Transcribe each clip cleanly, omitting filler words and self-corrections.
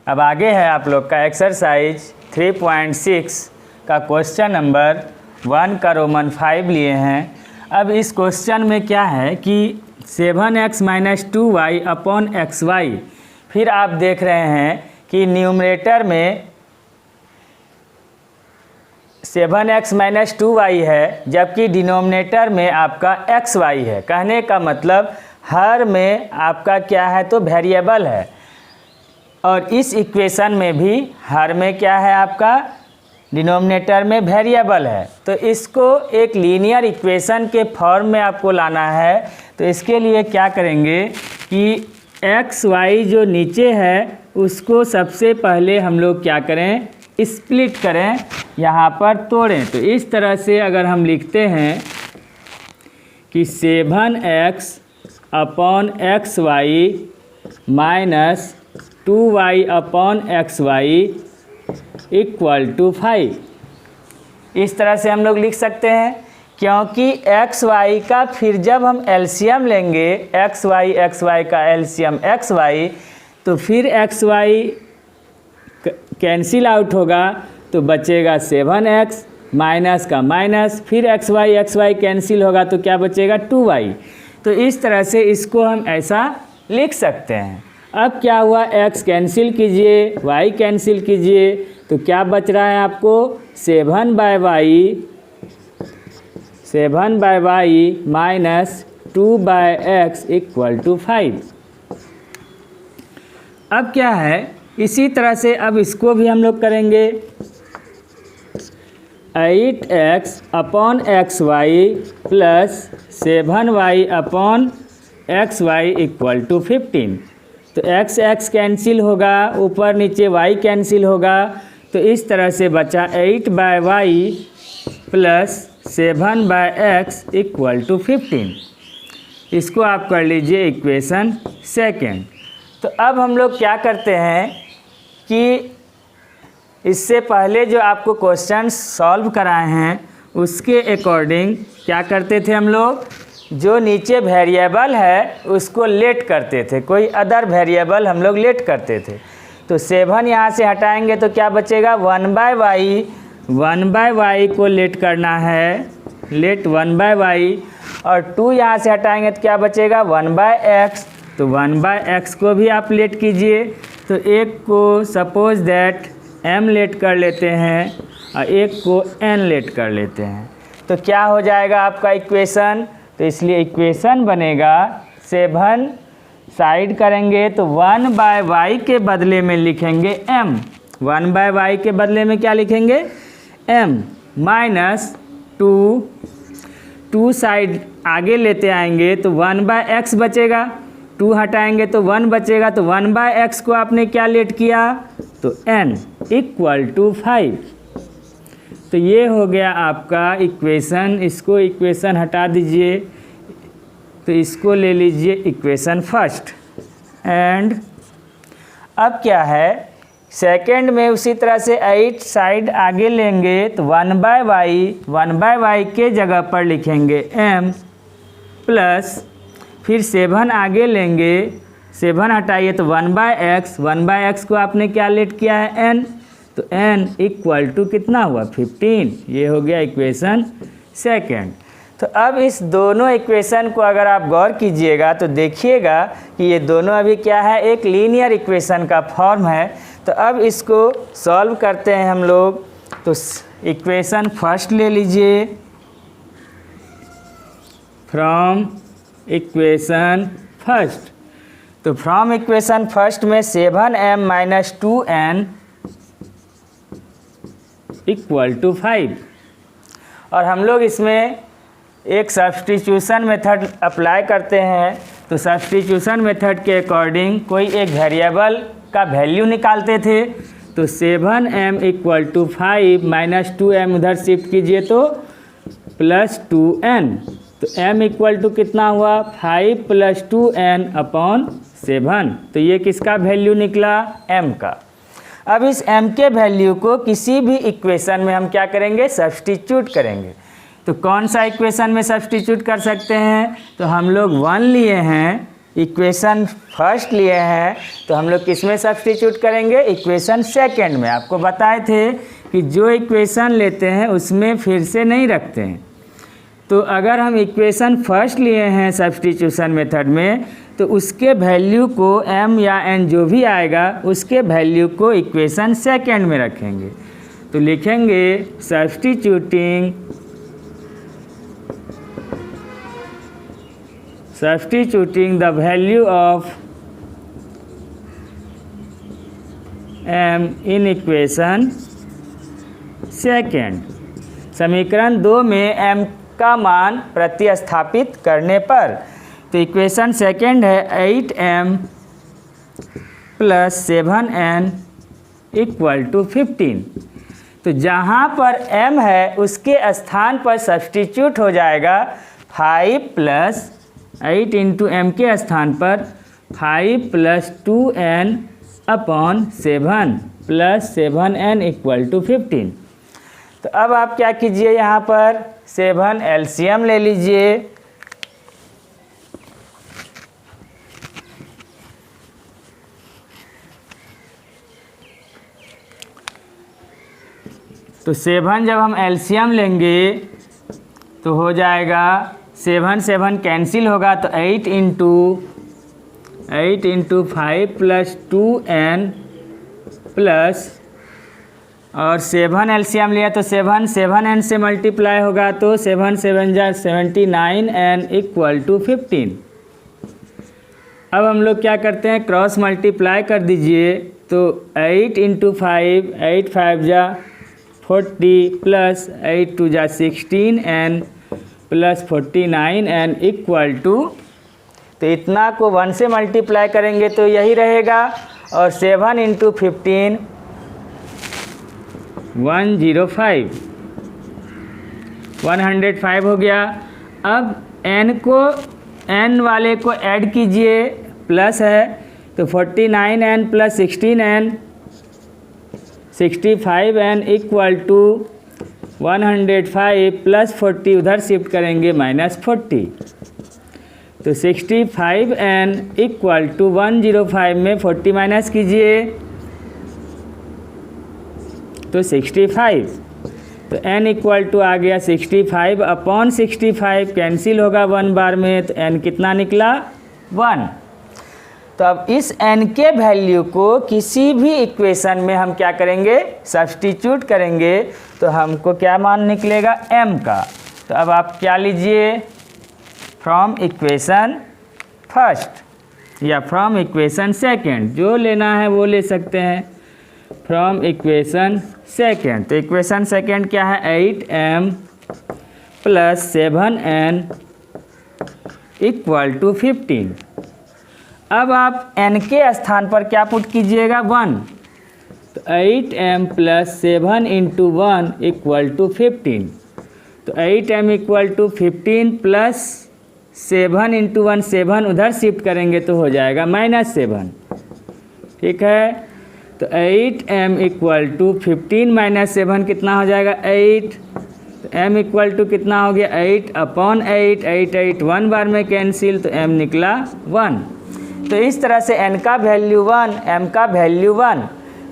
अब आगे है आप लोग का एक्सरसाइज 3.6 का क्वेश्चन नंबर 1 का रोमन 5 लिए हैं। अब इस क्वेश्चन में क्या है कि 7x - 2y अपॉन xy, फिर आप देख रहे हैं कि न्यूमरेटर में 7x - 2y है, जबकि डिनोमिनेटर में आपका xy है। कहने का मतलब हर में आपका क्या है तो वेरिएबल है, और इस इक्वेशन में भी हर में क्या है आपका डिनोमिनेटर में वेरिएबल है। तो इसको एक लीनियर इक्वेशन के फॉर्म में आपको लाना है। तो इसके लिए क्या करेंगे कि एक्स वाई जो नीचे है उसको सबसे पहले हम लोग क्या करें, स्प्लिट करें, यहाँ पर तोड़ें। तो इस तरह से अगर हम लिखते हैं कि 7x upon X Y minus 2y upon X Y equal to 5, इस तरह से हम लोग लिख सकते हैं। क्योंकि एक्स वाई का फिर जब हम एलसीएम लेंगे, एक्स वाई का एलसीएम एक्स वाई, तो फिर एक्स वाई कैंसिल आउट होगा तो बचेगा 7x माइनस का माइनस, फिर एक्स वाई कैंसिल होगा तो क्या बचेगा 2y। तो इस तरह से इसको हम ऐसा लिख सकते हैं। अब क्या हुआ, x कैंसिल कीजिए, y कैंसिल कीजिए, तो क्या बच रहा है आपको 7/y minus 2/x equal to 5। अब क्या है, इसी तरह से अब इसको भी हम लोग करेंगे 8x upon X Y plus 7y upon X Y equal to 15। तो x कैंसिल होगा, ऊपर नीचे y कैंसिल होगा, तो इस तरह से बचा 8/y plus 7/x equal to 15। इसको आप कर लीजिए इक्वेशन सेकेंड। तो अब हम लोग क्या करते हैं कि इससे पहले जो आपको क्वेश्चन सॉल्व कराए हैं उसके अकॉर्डिंग क्या करते थे हम लोग, जो नीचे वेरिएबल है उसको लेट करते थे, कोई अदर वेरिएबल हम लोग लेट करते थे। तो 7 यहाँ से हटाएंगे तो क्या बचेगा 1/y को लेट करना है, लेट 1/y, और 2 यहाँ से हटाएंगे तो क्या बचेगा 1/x, तो 1/x को भी आप लेट कीजिए। तो एक को सपोज दैट m लेट कर लेते हैं और एक को n लेट कर लेते हैं, तो क्या हो जाएगा आपका इक्वेशन। तो इसलिए इक्वेशन बनेगा 7 साइड करेंगे तो 1/y के बदले में लिखेंगे m, 1/y के बदले में क्या लिखेंगे m, माइनस 2 साइड आगे लेते आएंगे तो 1/x बचेगा, 2 हटाएंगे तो 1 बचेगा, तो 1/x को आपने क्या लेट किया तो n इक्वल टू 5। तो ये हो गया आपका इक्वेशन। इसको इक्वेशन हटा दीजिए, तो इसको ले लीजिए इक्वेशन फर्स्ट। एंड अब क्या है, सेकंड में उसी तरह से 8 साइड आगे लेंगे तो 1/y के जगह पर लिखेंगे m प्लस, फिर 7 आगे लेंगे, 7 हटाइए तो 1/x को आपने क्या लेट किया है n, तो n इक्वल टू कितना हुआ 15। ये हो गया इक्वेशन सेकंड। तो अब इस दोनों इक्वेशन को अगर आप गौर कीजिएगा तो देखिएगा कि ये दोनों अभी क्या है, एक लीनियर इक्वेशन का फॉर्म है। तो अब इसको सॉल्व करते हैं हम लोग। तो इक्वेशन फर्स्ट ले लीजिए, फ्रॉम इक्वेशन फर्स्ट। तो फ्रॉम इक्वेशन फर्स्ट में 7m - 2n इक्वल टू 5, और हम लोग इसमें एक सब्स्टिट्यूशन मेथड अप्लाई करते हैं। तो सब्स्टिट्यूशन मेथड के अकॉर्डिंग कोई एक वेरिएबल का वैल्यू निकालते थे। तो 7m equal to 5 minus 2m उधर शिफ्ट कीजिए तो प्लस 2n, तो m इक्वल टू कितना हुआ 5 प्लस 2n अपॉन 7। तो ये किसका वैल्यू निकला m का। अब इस m के वैल्यू को किसी भी इक्वेशन में हम क्या करेंगे, सब्स्टिट्यूट करेंगे। तो कौन सा इक्वेशन में सब्स्टिट्यूट कर सकते हैं, तो हम लोग 1 लिए हैं इक्वेशन फर्स्ट लिए हैं तो हम लोग किस में सब्स्टिट्यूट करेंगे, इक्वेशन सेकंड में। आपको बताए थे कि जो इक्वेशन लेते हैं उसमें फिर से नहीं रखते हैं। तो अगर हम इक्वेशन फर्स्ट लिए हैं सब्स्टिट्यूशन मेथड में तो उसके वैल्यू को m या n जो भी आएगा उसके वैल्यू को इक्वेशन सेकंड में रखेंगे। तो लिखेंगे substituting the value of m in equation second. समीकरण 2 में m का मान प्रतिस्थापित करने पर, तो इक्वेशन सेकंड है 8m + 7n = 15। तो जहाँ पर m है उसके स्थान पर सब्स्टिट्यूट हो जाएगा 5 + 8 × m के स्थान पर 5 + 2n / 7 + 7n = 15। तो अब आप क्या कीजिए, यहाँ पर 7 एलसीएम ले लीजिए। तो 7 जब हम एलसीएम लेंगे तो हो जाएगा 7 7 कैंसिल होगा तो 8 × 5 + 2n प्लस और 7 एलसीएम लिया तो 7 से मल्टीप्लाई होगा तो 7 7 जा 79n = 15। अब हम लोग क्या करते हैं, क्रॉस मल्टीप्लाई कर दीजिए तो 8 × 5 8 5 जा 40 प्लस 8 2 जा 16n प्लस 49n = तो इतना को 1 से मल्टीप्लाई करेंगे तो यही रहेगा। और 7 × 15 105 105 हो गया। अब n वाले को ऐड कीजिए, प्लस है तो 49n + 16n 65n = 105 + 40 उधर शिफ्ट करेंगे -40। तो 65n = 105 में 40 माइनस कीजिए तो 65। तो n = आ गया 65/65 कैंसिल होगा 1 बार में तो n कितना निकला 1। तो अब इस n के वैल्यू को किसी भी इक्वेशन में हम क्या करेंगे, सब्स्टिट्यूट करेंगे तो हमको क्या मान निकलेगा m का। तो अब आप क्या लीजिए, फ्रॉम इक्वेशन फर्स्ट या फ्रॉम इक्वेशन सेकंड, जो लेना है वो ले सकते हैं। फ्रॉम इक्वेशन सेकंड, तो इक्वेशन सेकंड क्या है 8m + 7n = 15। अब आप n के स्थान पर क्या पुट कीजिएगा 1। तो 8m + 7 × 1 = 15। तो 8m = 15 प्लस 7 × 1 7 उधर शिफ्ट करेंगे तो हो जाएगा -7। ठीक है, तो 8m = 15 - 7 कितना हो जाएगा 8। तो m = कितना हो गया 8/8 8 8 1 बार में कैंसिल तो m निकला 1। तो इस तरह से n का वैल्यू 1 m का वैल्यू 1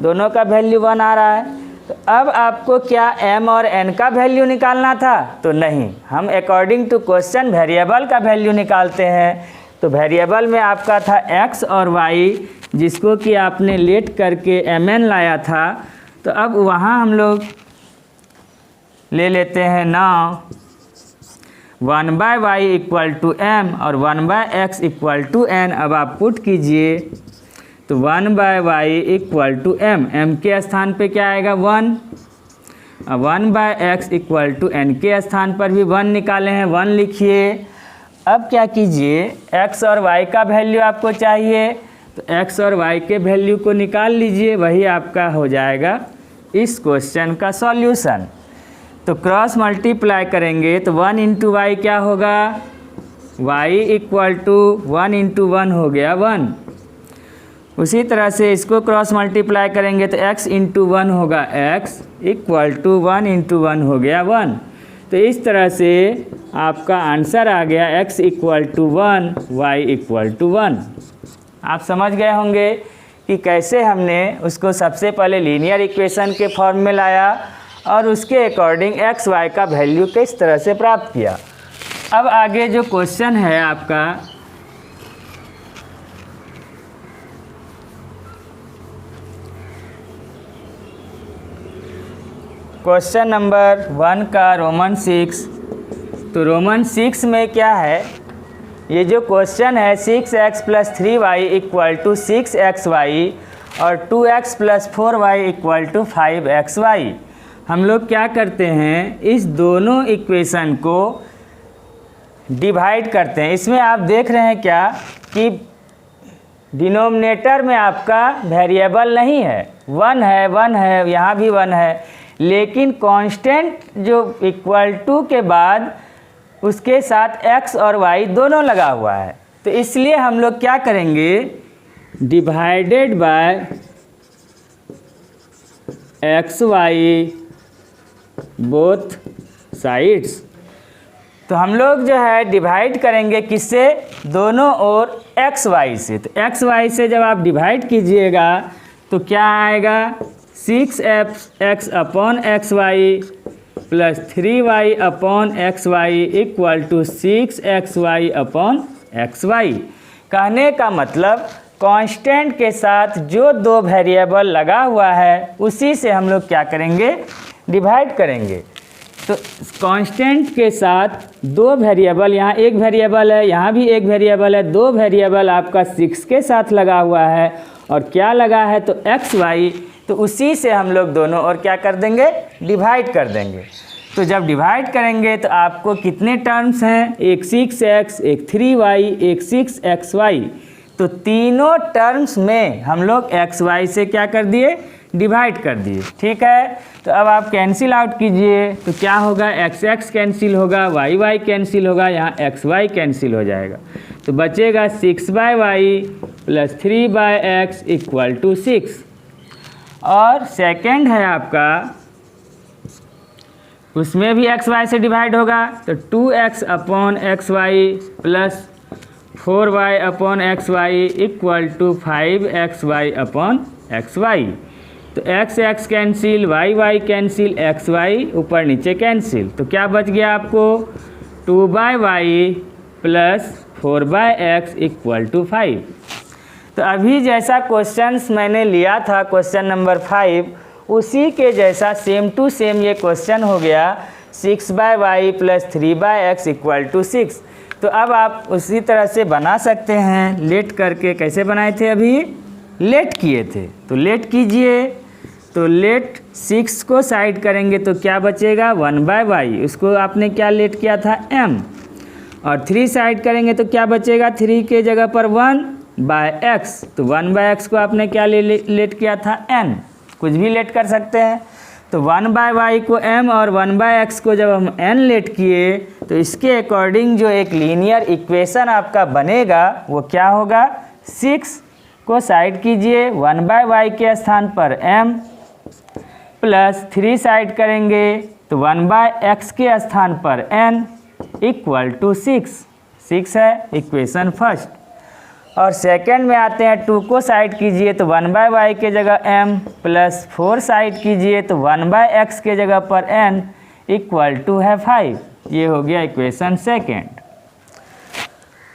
दोनों का वैल्यू 1 आ रहा है। तो अब आपको क्या m और n का वैल्यू निकालना था, तो नहीं, हम अकॉर्डिंग टू क्वेश्चन वेरिएबल का वैल्यू निकालते हैं। तो वेरिएबल में आपका था x और y जिसको कि आपने लेट करके mn लाया था। तो अब वहाँ हम लोग ले लेते हैं नाउ 1/y = m और 1/x = n। अब आप पुट कीजिए तो 1/y = m के स्थान पे क्या आएगा 1 और 1/x = n के स्थान पर भी 1 निकाले हैं 1 लिखिए। अब क्या कीजिए, x और y का वैल्यू आपको चाहिए तो x और y के वैल्यू को निकाल लीजिए, वही आपका हो जाएगा इस क्वेश्चन का सॉल्यूशन। तो क्रॉस मल्टीप्लाई करेंगे तो 1 × y क्या होगा, y = 1 × 1 हो गया 1। उसी तरह से इसको क्रॉस मल्टीप्लाई करेंगे तो x × 1 होगा x = 1 × 1 हो गया 1। तो इस तरह से आपका आंसर आ गया x = 1, y = 1। आप समझ गए होंगे कि कैसे हमने उसको सबसे पहले लीनियर इक्वेशन के फॉर्म में लाया और उसके अकॉर्डिंग x y का वैल्यू किस तरह से प्राप्त किया। अब आगे जो क्वेश्चन है आपका क्वेश्चन नंबर 1 का रोमन 6। तो रोमन 6 में क्या है, ये जो क्वेश्चन है 6x + 3y = 6xy और 2x + 4y = 5xy। हम लोग क्या करते हैं, इस दोनों इक्वेशन को डिवाइड करते हैं। इसमें आप देख रहे हैं क्या कि डिनोमिनेटर में आपका वेरिएबल नहीं है, 1 है, यहाँ भी 1 है, लेकिन कांस्टेंट जो = के बाद उसके साथ x और y दोनों लगा हुआ है। तो इसलिए हम लोग क्या करेंगे, divided by xy both sides. तो हम लोग जो है डिवाइड करेंगे किससे, दोनों ओर xy से। तो xy से जब आप डिवाइड कीजिएगा तो क्या आएगा, 6x/xy + 3y/xy = 6xy/xy। कहने का मतलब कांस्टेंट के साथ जो दो वेरिएबल लगा हुआ है उसी से हम लोग क्या करेंगे, डिवाइड करेंगे। तो कांस्टेंट के साथ दो वेरिएबल, यहाँ एक वेरिएबल है, यहाँ भी एक वेरिएबल है, दो वेरिएबल आपका 6 के साथ लगा हुआ है और क्या लगा है तो xy। तो उसी से हम लोग दोनों और क्या कर देंगे, डिवाइड कर देंगे। तो जब डिवाइड करेंगे तो आपको कितने टर्म्स हैं, एक 6x, एक 3y, एक 6xy। तो तीनों टर्म्स में हम लोग xy से क्या कर दिए, डिवाइड कर दिए। ठीक है, तो अब आप कैंसिल आउट कीजिए तो क्या होगा, x कैंसिल होगा, y कैंसिल होगा, यहाँ xy कैंसिल हो जाएगा। तो बचेगा 6/y + 3/x = 6। और सेकंड है आपका, उसमें भी xy से डिवाइड होगा तो 2x/xy + 4y/xy = 5xy/xy। तो x cancel, y cancel, xy ऊपर नीचे कैंसिल। तो क्या बच गया आपको, 2/y + 4/x = 5। तो अभी जैसा क्वेश्चंस मैंने लिया था क्वेश्चन नंबर 5, उसी के जैसा सेम टू सेम ये क्वेश्चन हो गया, 6/y + 3/x = 6। तो अब आप उसी तरह से बना सकते हैं, लेट करके। कैसे बनाए थे, अभी लेट किए थे, तो लेट कीजिए। तो लेट 6 को साइड करेंगे तो क्या बचेगा, 1/y, उसको आपने क्या लेट किया था, m। और 3 साइड करेंगे तो क्या बचेगा, 3 के जगह पर 1/x। तो 1/x को आपने क्या लेट किया था, n। कुछ भी लेट कर सकते हैं। तो 1/y को m और 1/x को जब हम n लेट किए तो इसके अकॉर्डिंग जो एक लीनियर इक्वेशन आपका बनेगा वो क्या होगा, 6 को साइड कीजिए, 1/y के स्थान पर m + 3 साइड करेंगे तो 1/x के स्थान पर n = 6। 6 है इक्वेशन फर्स्ट। और सेकंड में आते हैं, 2 को साइड कीजिए तो 1/y के जगह m + 4 साइड कीजिए तो 1/x के जगह पर n = है 5। ये हो गया इक्वेशन सेकंड।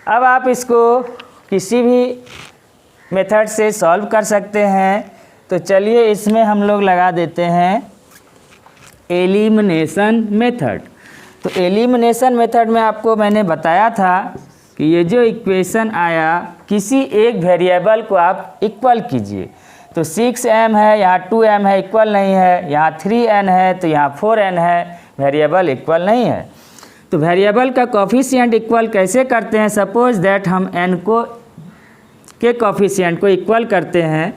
अब आप इसको किसी भी मेथड से सॉल्व कर सकते हैं। तो चलिए इसमें हम लोग लगा देते हैं एलिमिनेशन मेथड। तो एलिमिनेशन मेथड में आपको मैंने बताया था कि ये जो इक्वेशन आया, किसी एक वेरिएबल को आप इक्वल कीजिए। तो 6m है, यहाँ 2m है, इक्वल नहीं है, यहाँ 3n है तो यहाँ 4n है, वेरिएबल इक्वल नहीं है। तो वेरिएबल का कोफिशिएंट इक्वल कैसे करते हैं, सपोज दैट हम n के कोफिशिएंट को इक्वल करते हैं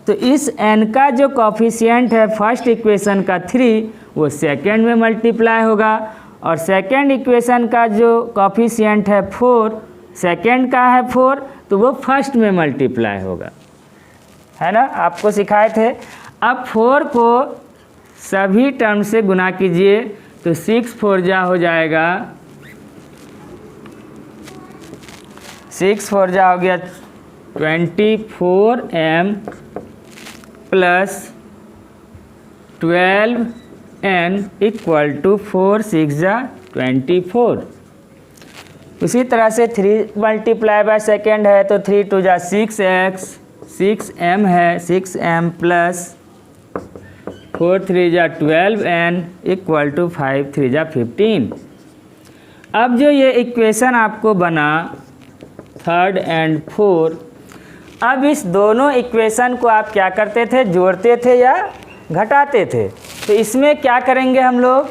तो इस n का जो कोफिशिएंट है फर्स्ट इक्वेशन का 3, वो सेकेंड में मल्टीप्लाई होगा, और सेकेंड इक्वेशन का जो कोफिशिएंट है 4, सेकेंड का है 4 तो वो फर्स्ट में मल्टीप्लाई होगा, है ना, आपको सिखाए थे। अब 4 को सभी टर्म से गुना कीजिए तो 6 4 जा हो जाएगा, 6 4 जा हो गया 24m plus 12n equal to 4 6 जा 24। उसी तरह से 3 मल्टीप्लाई बाय सेकेंड है तो 3 2 जा 6x, 6m है, 6m प्लस 4 3 जा 12n इक्वल टू 5 3 जा 15। अब जो ये इक्वेशन आपको बना 3rd and 4, अब इस दोनों इक्वेशन को आप क्या करते थे, जोड़ते थे या घटाते थे। तो इसमें क्या करेंगे हम लोग,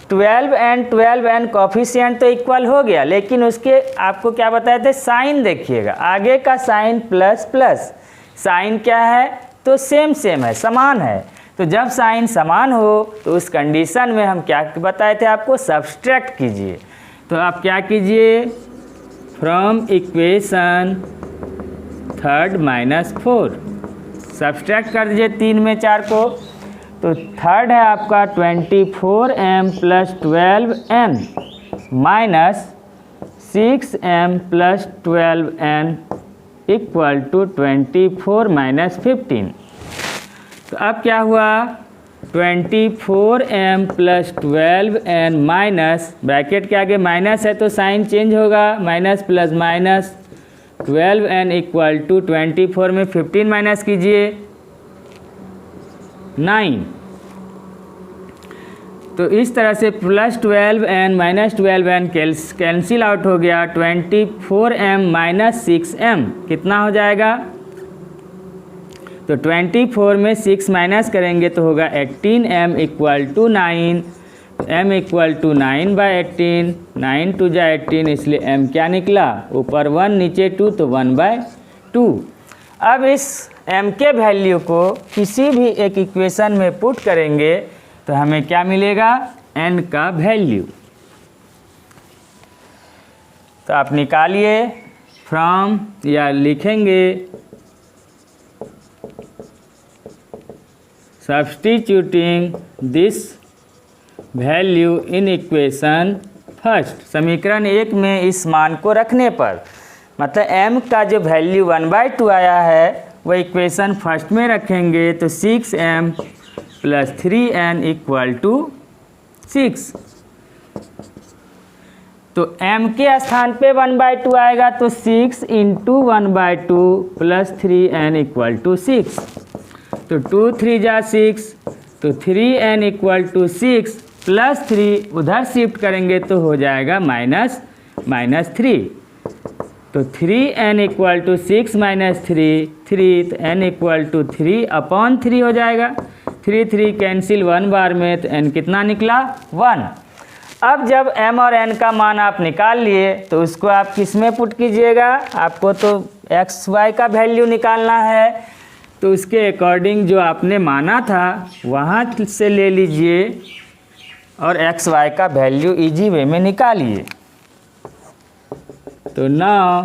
12n कॉफिशिएंट तो इक्वल हो गया, लेकिन उसके आपको क्या बताए थे, साइन देखिएगा, आगे का साइन प्लस प्लस, साइन क्या है तो सेम है, समान है। तो जब साइन समान हो तो उस कंडीशन में हम क्या बताए थे आपको, सब्सट्रैक्ट कीजिए। तो आप क्या कीजिए, फ्रॉम इक्वेशन 3rd - 4 सब्सट्रैक्ट कर दीजिए 3 में 4 को। तो 3rd है आपका 24m plus 12n minus 6m plus 12n equal to 24 minus 15। तो अब क्या हुआ, 24m plus 12n minus, bracket के आगे माइनस है तो साइन चेंज होगा, minus plus minus 12n equal to 24 में 15 माइनस कीजिए 9। तो इस तरह से plus 12n minus 12n cancel out हो गया, 24m माइनस 6m कितना हो जाएगा, तो 24 में 6 माइनस करेंगे तो होगा 18m equal to 9, m equal to 9/18, 9 2 जा 18, इसलिए m क्या निकला, ऊपर 1 नीचे 2 तो 1/2। अब इस m के वैल्यू को किसी भी एक इक्वेशन में पुट करेंगे तो हमें क्या मिलेगा, n का वैल्यू। तो आप निकालिए फ्रॉम, या लिखेंगे substituting this value in equation first, समीकरण 1 में इस मान को रखने पर, मतलब m का जो वैल्यू 1/2 आया है वो इक्वेशन फर्स्ट में रखेंगे तो 6m plus 3n equal to 6। तो m के स्थान पे 1/2 आएगा तो 6 into 1/2 plus 3n equal to 6। तो 2 3 जा 6, तो 3n इक्वल टू 6 प्लस 3 उधर शिफ्ट करेंगे तो हो जाएगा माइनस 3। तो 3n इक्वल टू 6 माइनस 3, तो n इक्वल टू 3/3 हो जाएगा। 3 3 कैंसिल 1 बार में, तो n कितना निकला 1। अब जब m और n का मान आप निकाल लिए तो उसको आप किस में पुट कीजिएगा, आपको तो x y का वैल्यू निकालना है, तो उसके अकॉर्डिंग जो आपने माना था वहाँ से ले लीजिए और x y का वैल्यू इजी वे में निकालिए। तो now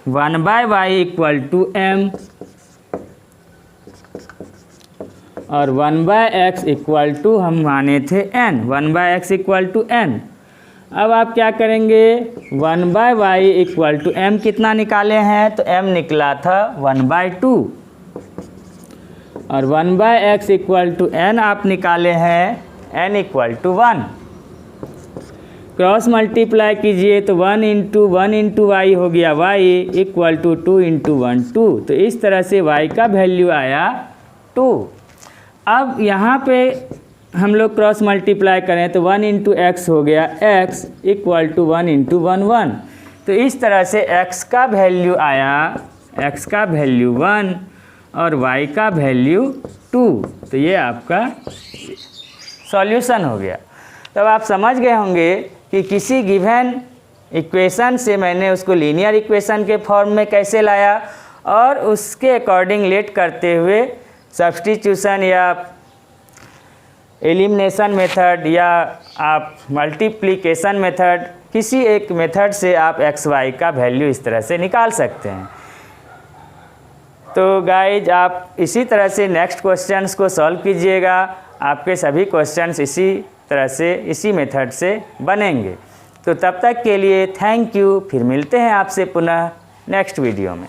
1/y equal to m और 1/x इक्वल टू हम माने थे n, 1/x equal to n। अब आप क्या करेंगे, 1/y इक्वल टू m कितना निकाले हैं, तो m निकला था 1/2 और 1/x इक्वल टू n आप निकाले हैं n equal to 1। Cross multiply कीजिए तो 1 इंटू वाई हो गया y इक्वल टू 2 इंटू 1 2। तो इस तरह से y का वैल्यू आया 2। अब यहाँ पे हम लोग क्रॉस मल्टीप्लाई करें तो 1 इंटू एक्स हो गया x इक्वल टू 1 इंटू 1 1। तो इस तरह से x का वैल्यू आया, x का वैल्यू 1 और y का वैल्यू 2। तो ये आपका सॉल्यूशन हो गया। तब आप समझ गए होंगे कि किसी गिवन इक्वेशन से मैंने उसको लीनियर इक्वेशन के फॉर्म में कैसे लाया और उसके अकॉर्डिंग लेट करते हुए सब्स्टिट्यूशन या एलिमिनेशन मेथड या आप मल्टीप्लिकेशन मेथड, किसी एक मेथड से आप एक्स वाई का वैल्यू इस तरह से निकाल सकते हैं। तो गाइज आप इसी तरह से नेक्स्ट क्वेश्चंस को सॉल्व कीजिएगा। आपके सभी क्वेश्चंस इसी तरह से इसी मेथड से बनेंगे। तो तब तक के लिए थैंक यू। फिर मिलते हैं आपसे पुनः नेक्स्ट वीडियो में।